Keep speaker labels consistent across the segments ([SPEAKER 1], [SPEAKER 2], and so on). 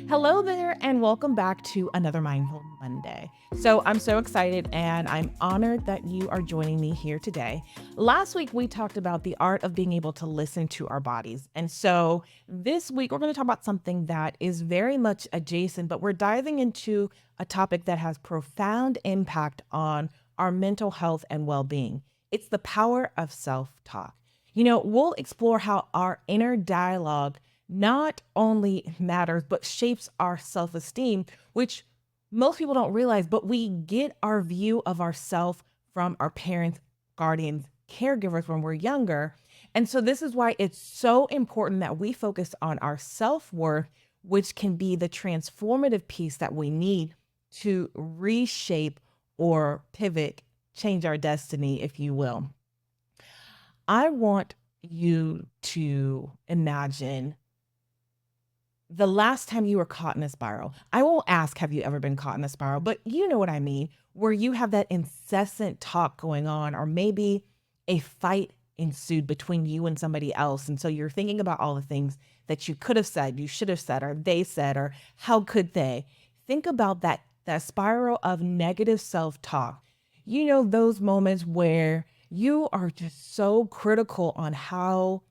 [SPEAKER 1] Hello there, and welcome back to another Mindful Monday. So, I'm so excited and I'm honored that you are joining me here today. Last week, we talked about the art of being able to listen to our bodies. And so, this week, we're going to talk about something that is very much adjacent, but we're diving into a topic that has profound impact on our mental health and well being. It's the power of self talk. We'll explore how our inner dialogue not only matters, but shapes our self esteem, which most people don't realize, but we get our view of ourself from our parents, guardians, caregivers when we're younger. And so, this is why it's so important that we focus on our self worth, which can be the transformative piece that we need to reshape or pivot, change our destiny, if you will. I want you to imagine the last time you were caught in a spiral. I won't ask, have you ever been caught in a spiral? But you know what I mean, where you have that incessant talk going on, or maybe a fight ensued between you and somebody else. And so you're thinking about all the things that you could have said, you should have said, or they said, or how could they? Think about that spiral of negative self-talk. Those moments where you are just so critical on how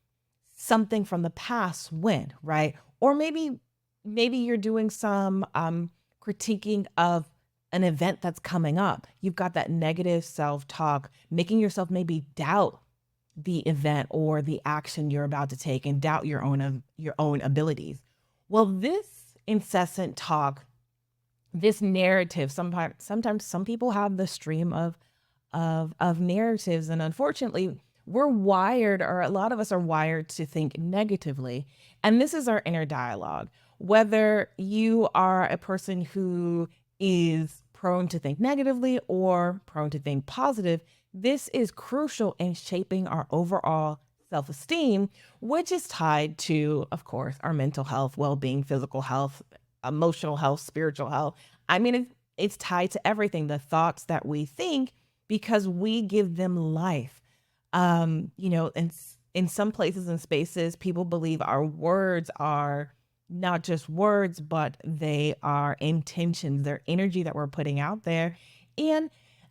[SPEAKER 1] something from the past went, right? Or maybe you're doing some critiquing of an event that's coming up. You've got that negative self-talk, making yourself maybe doubt the event or the action you're about to take and doubt your own abilities. Well, this incessant talk, this narrative, sometimes some people have the stream of narratives, and unfortunately we're wired, or a lot of us are wired, to think negatively. And this is our inner dialogue. Whether you are a person who is prone to think negatively or prone to think positive, this is crucial in shaping our overall self-esteem, which is tied to, of course, our mental health, well-being, physical health, emotional health, spiritual health. I mean, it's tied to everything, the thoughts that we think, because we give them life. In some places and spaces, people believe our words are not just words, but they are intentions, they're energy that we're putting out there. And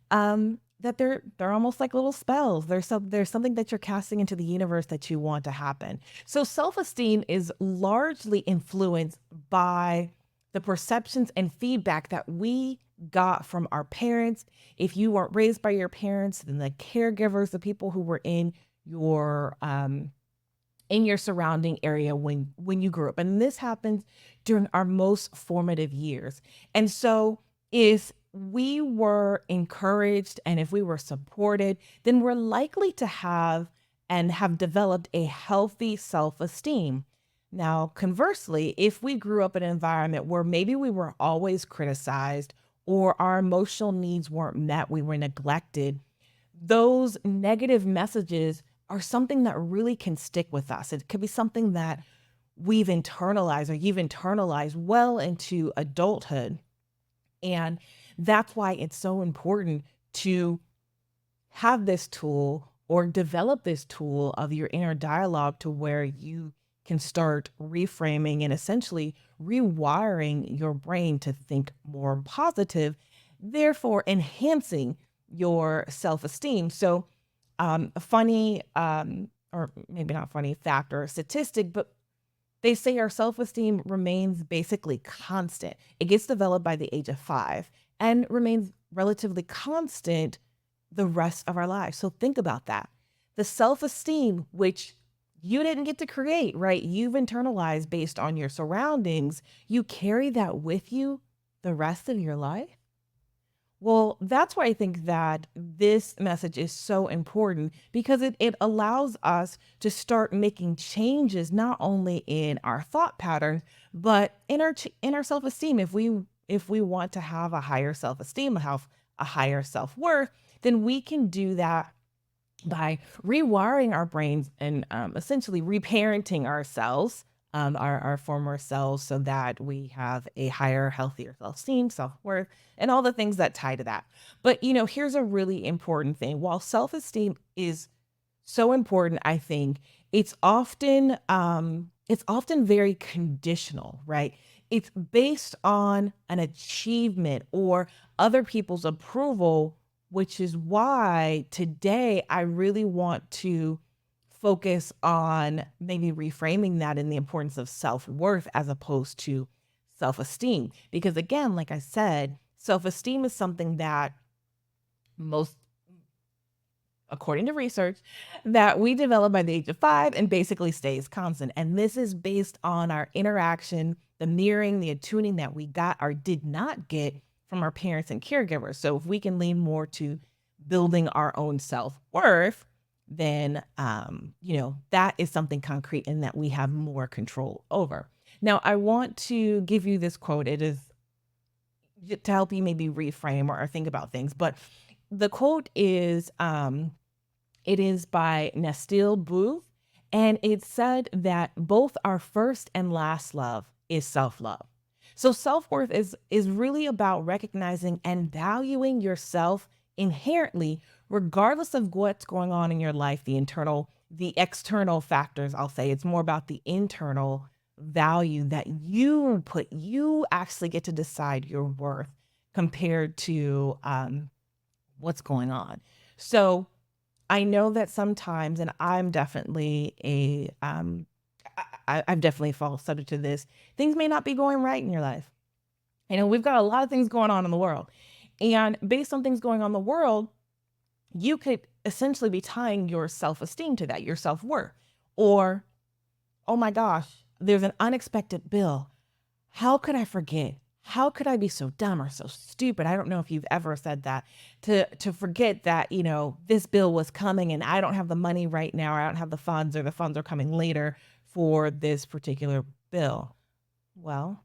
[SPEAKER 1] that they're almost like little spells. There's something that you're casting into the universe that you want to happen. So self-esteem is largely influenced by the perceptions and feedback that we got from our parents. If you weren't raised by your parents, then the caregivers, the people who were in your surrounding area when you grew up. And this happens during our most formative years. And so if we were encouraged and if we were supported, then we're likely to have and have developed a healthy self-esteem. Now, conversely, if we grew up in an environment where maybe we were always criticized or our emotional needs weren't met, we were neglected, those negative messages are something that really can stick with us. It could be something that we've internalized, or you've internalized well into adulthood. And that's why it's so important to have this tool or develop this tool of your inner dialogue to where you can start reframing and essentially rewiring your brain to think more positive, therefore enhancing your self-esteem. So, a funny, or maybe not funny fact or statistic, but they say our self-esteem remains basically constant. It gets developed by the age of 5 and remains relatively constant the rest of our lives. So think about that. The self-esteem, which you didn't get to create, right? You've internalized based on your surroundings. You carry that with you the rest of your life. Well, that's why I think that this message is so important, because it allows us to start making changes not only in our thought patterns, but in our self-esteem. If we want to have a higher self-esteem, have a higher self-worth, then we can do that by rewiring our brains and essentially reparenting ourselves, our former selves, so that we have a higher, healthier self esteem, self worth, and all the things that tie to that. But, here's a really important thing. While self esteem is so important, I think it's often very conditional, right? it's based on an achievement or other people's approval, which is why today I really want to focus on maybe reframing that in the importance of self-worth as opposed to self-esteem. Because again, like I said, self-esteem is something that most, according to research, that we develop by the age of 5 and basically stays constant. And this is based on our interaction, the mirroring, the attuning that we got or did not get from our parents and caregivers. So if we can lean more to building our own self-worth, then that is something concrete and that we have more control over. Now, I want to give you this quote. It is to help you maybe reframe or think about things. But the quote is it is by Nestle Booth, and it said that both our first and last love is self-love. So self-worth is really about recognizing and valuing yourself inherently, regardless of what's going on in your life, the external factors, I'll say. It's more about the internal value that you put. You actually get to decide your worth compared to what's going on. So I know that sometimes, and I'm definitely I've definitely fallen subject to this. Things may not be going right in your life. We've got a lot of things going on in the world, and based on things going on in the world, you could essentially be tying your self-esteem to that, your self-worth, or oh my gosh, there's an unexpected bill. How could I forget? How could I be so dumb or so stupid? I don't know if you've ever said that, to forget that, this bill was coming and I don't have the money right now, or I don't have the funds, or the funds are coming later for this particular bill. Well,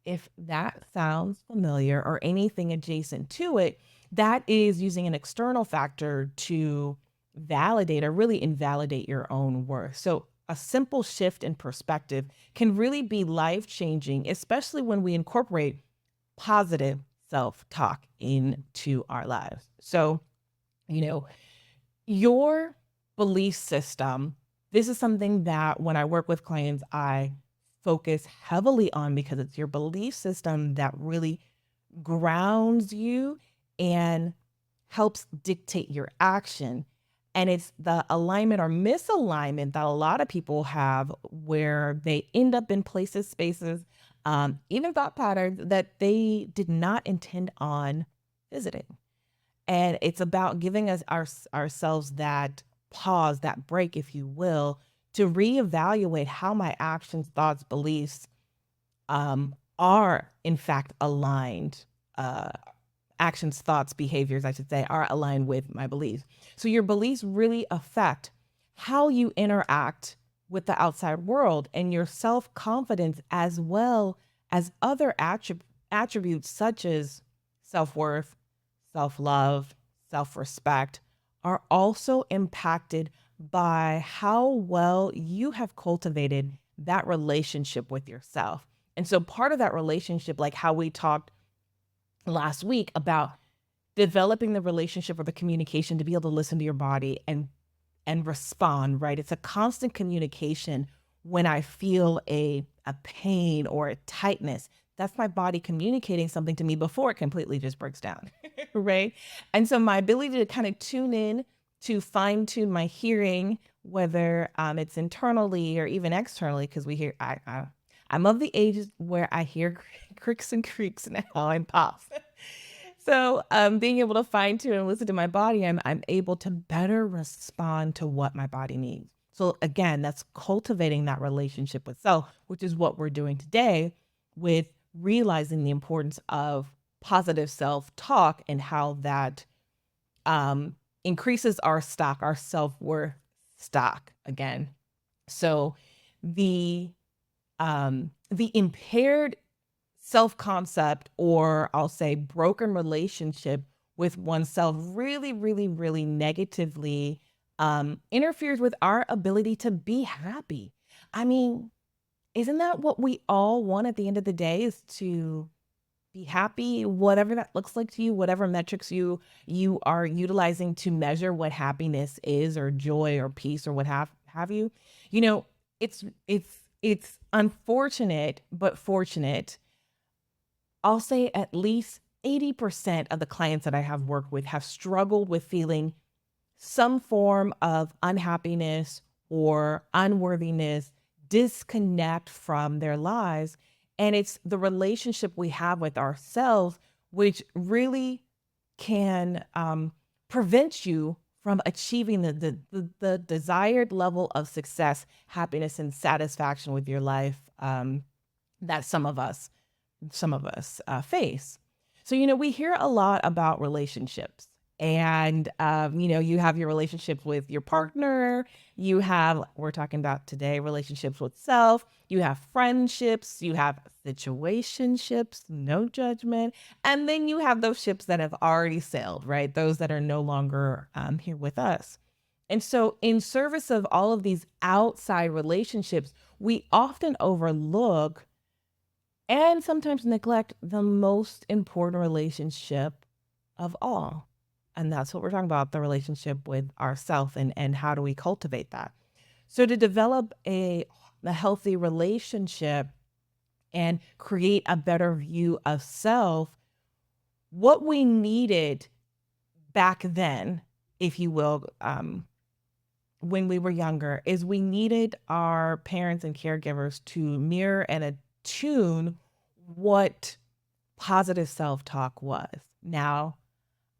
[SPEAKER 1] if that sounds familiar or anything adjacent to it, that is using an external factor to validate or really invalidate your own worth. So a simple shift in perspective can really be life changing, especially when we incorporate positive self talk into our lives. So, you know, your belief system, this is something that when I work with clients, I focus heavily on because it's your belief system that really grounds you and helps dictate your action. And it's the alignment or misalignment that a lot of people have where they end up in places, spaces, even thought patterns that they did not intend on visiting. And it's about giving us ourselves that pause, that break, if you will, to reevaluate how my actions, thoughts, beliefs are in fact aligned. Actions, thoughts, behaviors, I should say, are aligned with my beliefs. So your beliefs really affect how you interact with the outside world and your self confidence, as well as other attributes such as self worth, self love, self respect, are also impacted by how well you have cultivated that relationship with yourself. And so part of that relationship, like how we talked last week about developing the relationship or the communication to be able to listen to your body and respond, right? It's a constant communication. When I feel a pain or a tightness, that's my body communicating something to me before it completely just breaks down, right? And so my ability to kind of tune in, to fine tune my hearing, whether it's internally or even externally, because we hear, I'm of the age where I hear cricks and creaks now and pops. So being able to fine tune and listen to my body, I'm able to better respond to what my body needs. So again, that's cultivating that relationship with self, which is what we're doing today with realizing the importance of positive self-talk and how that increases our stock, our self-worth stock again. So the impaired self-concept, or I'll say broken relationship with oneself, really, really, really negatively interferes with our ability to be happy. I mean, isn't that what we all want at the end of the day, is to be happy, whatever that looks like to you, whatever metrics you are utilizing to measure what happiness is, or joy or peace or what have you. You know, it's it's unfortunate, but fortunate. I'll say at least 80% of the clients that I have worked with have struggled with feeling some form of unhappiness or unworthiness, disconnect from their lives. And it's the relationship we have with ourselves, which really can prevent you from achieving the desired level of success, happiness, and satisfaction with your life that some of us face. So, we hear a lot about relationships. And, you have your relationships with your partner. We're talking about today, relationships with self. You have friendships. You have situationships, no judgment. And then you have those ships that have already sailed, right? Those that are no longer here with us. And so, in service of all of these outside relationships, we often overlook and sometimes neglect the most important relationship of all. And that's what we're talking about, the relationship with ourself and how do we cultivate that. So to develop a healthy relationship and create a better view of self, what we needed back then, if you will, when we were younger, is we needed our parents and caregivers to mirror and attune what positive self-talk was. Now,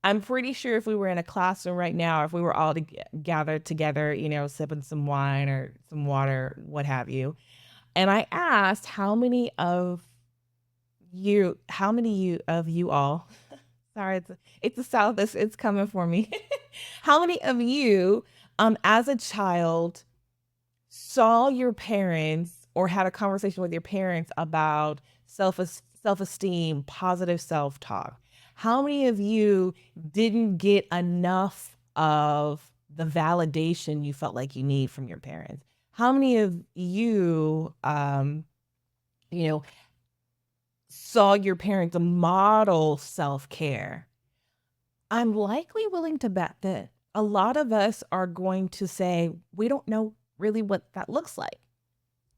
[SPEAKER 1] I'm pretty sure if we were in a classroom right now, if we were all gathered together, sipping some wine or some water, what have you, and I asked how many of you all, sorry, it's the South, it's coming for me. How many of you, as a child, saw your parents or had a conversation with your parents about self-esteem, positive self-talk? How many of you didn't get enough of the validation you felt like you need from your parents? How many of you, you know, saw your parents model self-care? I'm likely willing to bet that a lot of us are going to say, we don't know really what that looks like.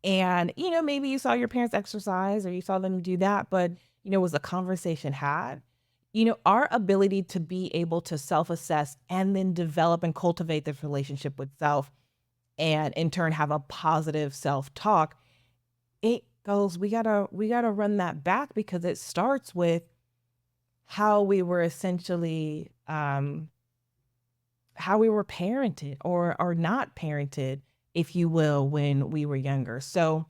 [SPEAKER 1] And, maybe you saw your parents exercise or you saw them do that, but, was a conversation had? Our ability to be able to self assess and then develop and cultivate this relationship with self and in turn have a positive self talk, we gotta run that back because it starts with how we were essentially, how we were parented or not parented, if you will, when we were younger. So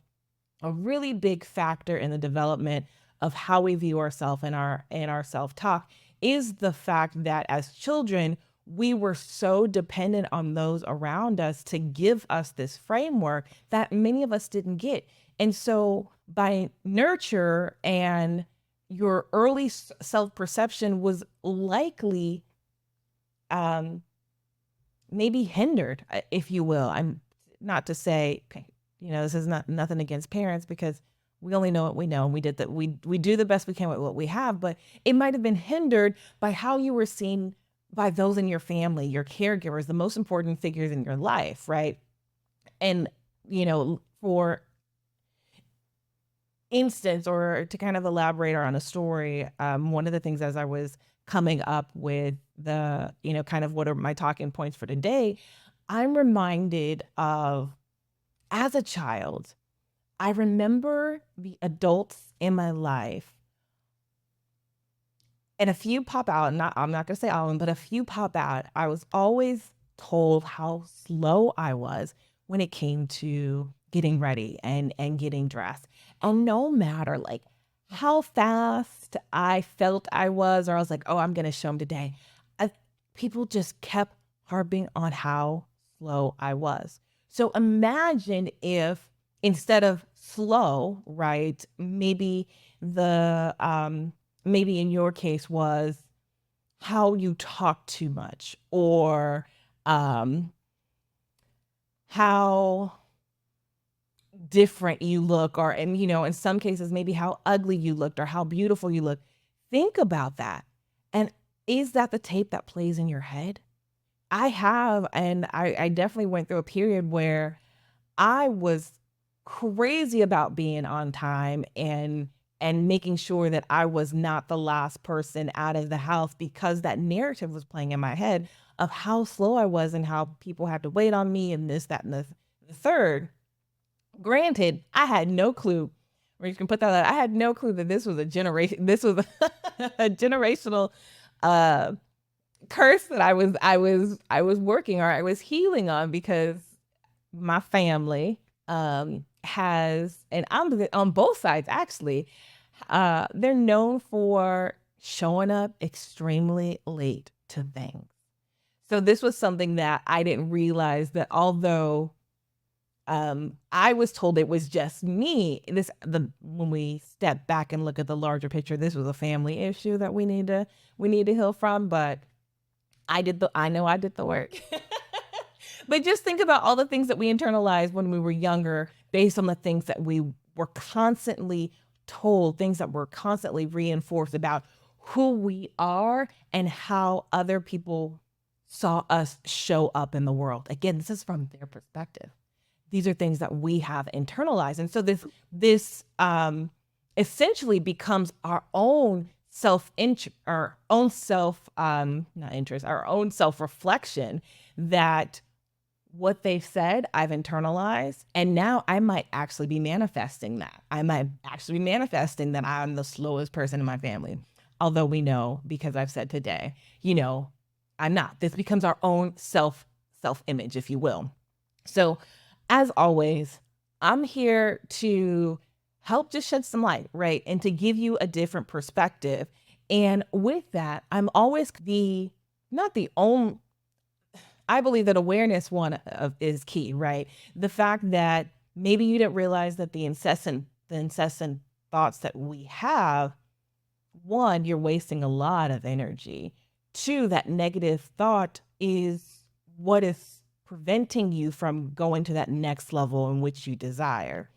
[SPEAKER 1] a really big factor in the development of how we view ourselves and our self-talk is the fact that as children, we were so dependent on those around us to give us this framework that many of us didn't get. And so by nurture and your early self-perception was likely um maybe hindered, if you will. I'm not to say, okay, this is not nothing against parents because we only know what we know and we do the best we can with what we have, but it might have been hindered by how you were seen by those in your family, your caregivers, the most important figures in your life, right? And for instance, or to kind of elaborate on a story, one of the things as I was coming up with the, kind of what are my talking points for today, I'm reminded of as a child, I remember the adults in my life, and a few pop out. I'm not gonna say all of them, but a few pop out. I was always told how slow I was when it came to getting ready and getting dressed. And no matter like how fast I felt I was, or I was like, oh, I'm gonna show them today. I, People just kept harping on how slow I was. So imagine if instead of slow, right, maybe in your case was how you talk too much or um how different you look, or and in some cases maybe how ugly you looked or how beautiful you look. Think about that. And is that the tape that plays in your head? I have, and I definitely went through a period where I was crazy about being on time and making sure that I was not the last person out of the house because that narrative was playing in my head of how slow I was and how people had to wait on me and this, that, and the third. Granted, I had no clue, or you can put that out, I had no clue that this was a generation, this was a generational uh curse that I was working, or I was healing on, because my family has, and I'm on both sides actually, they're known for showing up extremely late to things. So this was something that I didn't realize, that although I was told it was just me, when we step back and look at the larger picture, this was a family issue that we need to heal from. But I know I did the work. But just think about all the things that we internalized when we were younger, based on the things that we were constantly told, things that were constantly reinforced about who we are and how other people saw us show up in the world. Again, this is from their perspective. These are things that we have internalized. And so this essentially becomes our own our own self not interest, our own self-reflection, that what they've said, I've internalized. And now I might actually be manifesting that. I might actually be manifesting that I'm the slowest person in my family. Although we know, because I've said today, I'm not. This becomes our own self-image, if you will. So, as always, I'm here to help just shed some light, right? And to give you a different perspective. And with that, I'm always not the only, I believe that awareness is key, right? The fact that maybe you didn't realize that the incessant thoughts that we have, one, you're wasting a lot of energy. Two, that negative thought is what is preventing you from going to that next level in which you desire.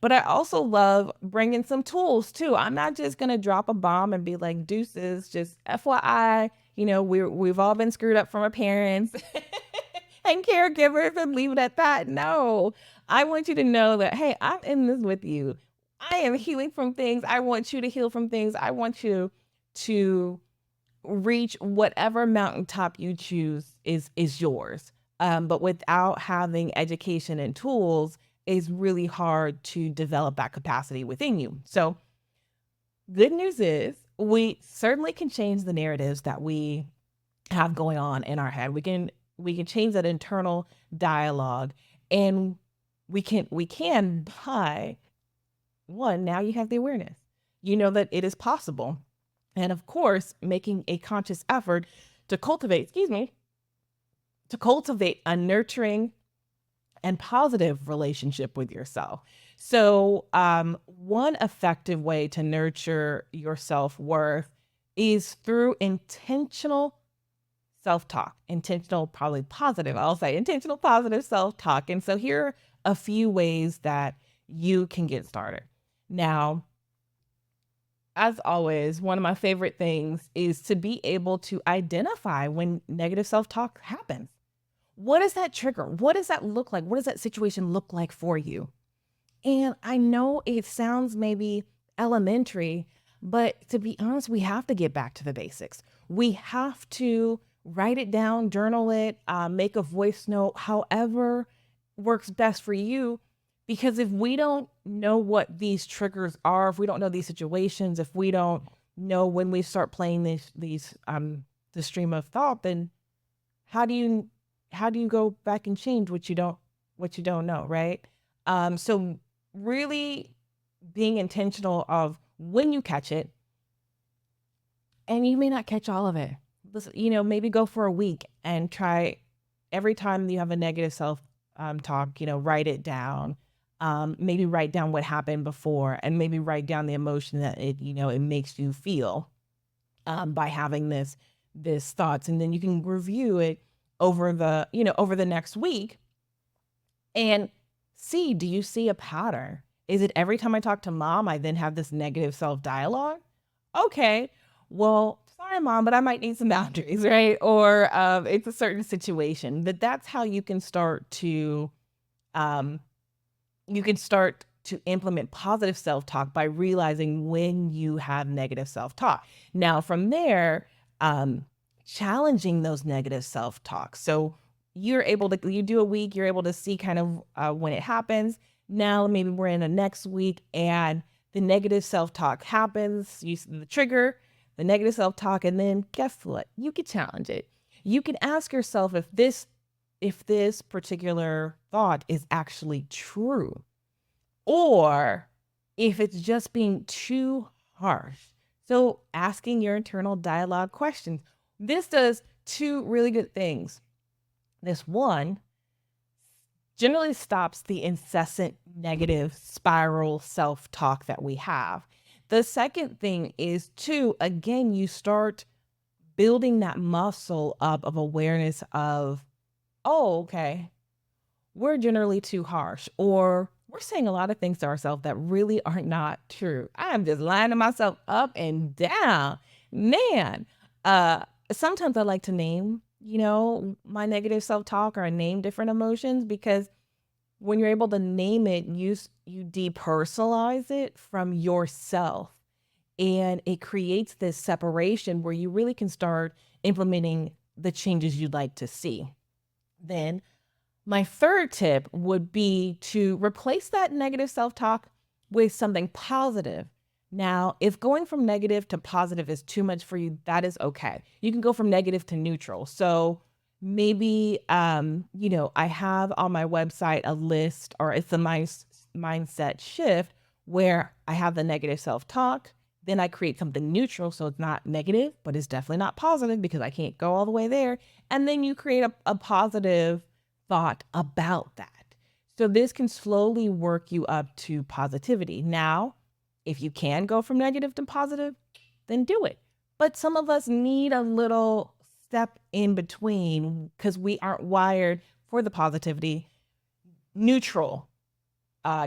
[SPEAKER 1] But I also love bringing some tools too. I'm not just going to drop a bomb and be like, deuces, just FYI, we've all been screwed up from our parents and caregivers, and leave it at that. No, I want you to know that, hey, I'm in this with you. I am healing from things. I want you to heal from things. I want you to reach whatever mountaintop you choose is yours. But without having education and tools, it's really hard to develop that capacity within you. So good news is, we certainly can change the narratives that we have going on in our head. We can change that internal dialogue, and we can by one, now you have the awareness. You know that it is possible. And of course, making a conscious effort to cultivate a nurturing and positive relationship with yourself. So, one effective way to nurture your self-worth is through intentional self-talk, intentional, probably positive. I'll say intentional, positive self-talk. And so here are a few ways that you can get started. Now, as always, one of my favorite things is to be able to identify when negative self-talk happens. What is that trigger? What does that look like? What does that situation look like for you? And I know it sounds maybe elementary, but to be honest, we have to get back to the basics. We have to write it down, journal it, make a voice note, however works best for you. Because if we don't know what these triggers are, if we don't know these situations, if we don't know when we start playing the stream of thought, then how do you go back and change what you don't know, right? So really being intentional of when you catch it, and you may not catch all of it. Maybe go for a week and try every time you have a negative self talk, write it down. Maybe write down what happened before, and maybe write down the emotion that it makes you feel by having this thoughts. And then you can review it over the next week and see, do you see a pattern? Is it every time I talk to mom, I then have this negative self-dialogue? Okay, well, sorry, mom, but I might need some boundaries, right? Or it's a certain situation. That's how you can start to you can start to implement positive self-talk by realizing when you have negative self-talk. Now, from there, um, challenging those negative self-talk. So you do a week, you're able to see kind of when it happens. Now, maybe we're in the next week and the negative self-talk happens. You see the trigger, the negative self-talk, and then guess what? You can challenge it. You can ask yourself if this particular thought is actually true or if it's just being too harsh. So, asking your internal dialogue questions. This does two really good things. This one generally stops the incessant negative spiral self talk that we have. The second thing is, too, again, you start building that muscle up of awareness of, oh, okay, we're generally too harsh, or we're saying a lot of things to ourselves that really are not true. I'm just lining myself up and down. Man, sometimes I like to name, my negative self-talk or name different emotions because when you're able to name it, you depersonalize it from yourself. And it creates this separation where you really can start implementing the changes you'd like to see. Then my third tip would be to replace that negative self talk with something positive. Now, if going from negative to positive is too much for you, that is okay. You can go from negative to neutral. So maybe, I have on my website a list or it's a mindset shift where I have the negative self talk. Then I create something neutral. So it's not negative, but it's definitely not positive because I can't go all the way there. And then you create a positive thought about that. So this can slowly work you up to positivity. Now, if you can go from negative to positive, then do it. But some of us need a little step in between because we aren't wired for the positivity. Neutral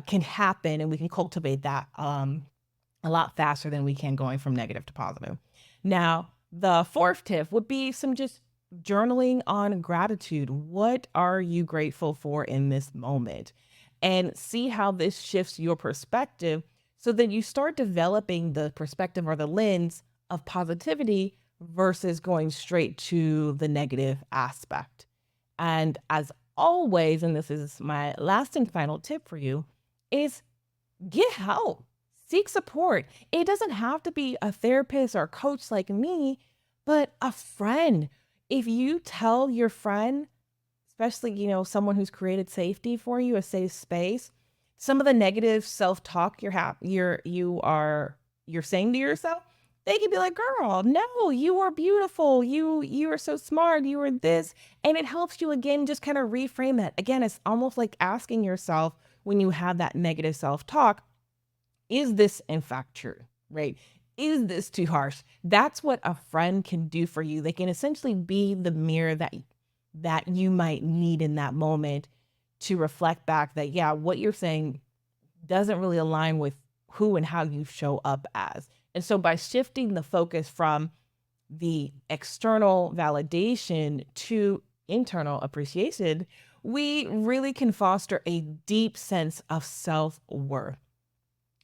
[SPEAKER 1] can happen and we can cultivate that a lot faster than we can going from negative to positive. Now, the fourth tip would be some just journaling on gratitude. What are you grateful for in this moment? And see how this shifts your perspective so that you start developing the perspective or the lens of positivity versus going straight to the negative aspect. And as always, and this is my last and final tip for you, is get help, seek support. It doesn't have to be a therapist or a coach like me, but a friend. If you tell your friend, especially, someone who's created safety for you, a safe space, some of the negative self-talk you're saying to yourself, they can be like, girl, no, you are beautiful. You are so smart. You are this. And it helps you again, just kind of reframe that. Again, it's almost like asking yourself when you have that negative self-talk, is this in fact true? Right? Is this too harsh? That's what a friend can do for you. They can essentially be the mirror that you might need in that moment to reflect back that, yeah, what you're saying doesn't really align with who and how you show up as. And so by shifting the focus from the external validation to internal appreciation, we really can foster a deep sense of self-worth.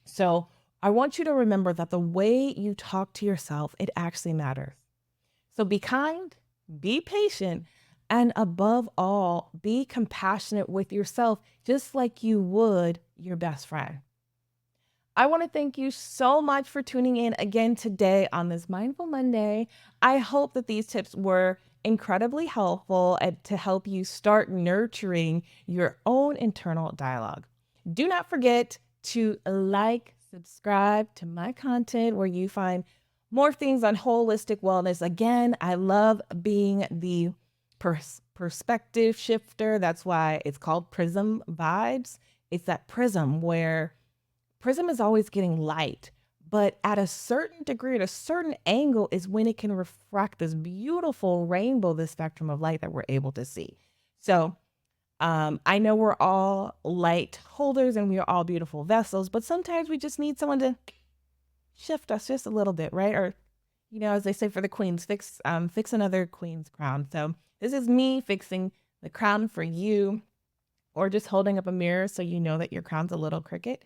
[SPEAKER 1] So I want you to remember that the way you talk to yourself, it actually matters. So be kind, be patient, and above all, be compassionate with yourself, just like you would your best friend. I want to thank you so much for tuning in again today on this Mindful Monday. I hope that these tips were incredibly helpful and to help you start nurturing your own internal dialogue. Do not forget to subscribe to my content where you find more things on holistic wellness. Again, I love being the perspective shifter. That's why it's called Prism Vibes. It's that prism where prism is always getting light, but at a certain degree, at a certain angle is when it can refract this beautiful rainbow, this spectrum of light that we're able to see. So I know we're all light holders and we are all beautiful vessels, but sometimes we just need someone to shift us just a little bit, right? Or, as they say for the queens, fix another queen's crown. So this is me fixing the crown for you. or just holding up a mirror so you know that your crown's a little crooked.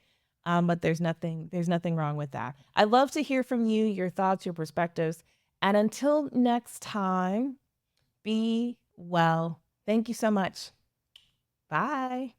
[SPEAKER 1] But there's nothing wrong with that. I love to hear from you, your thoughts, your perspectives. And until next time, be well. Thank you so much. Bye.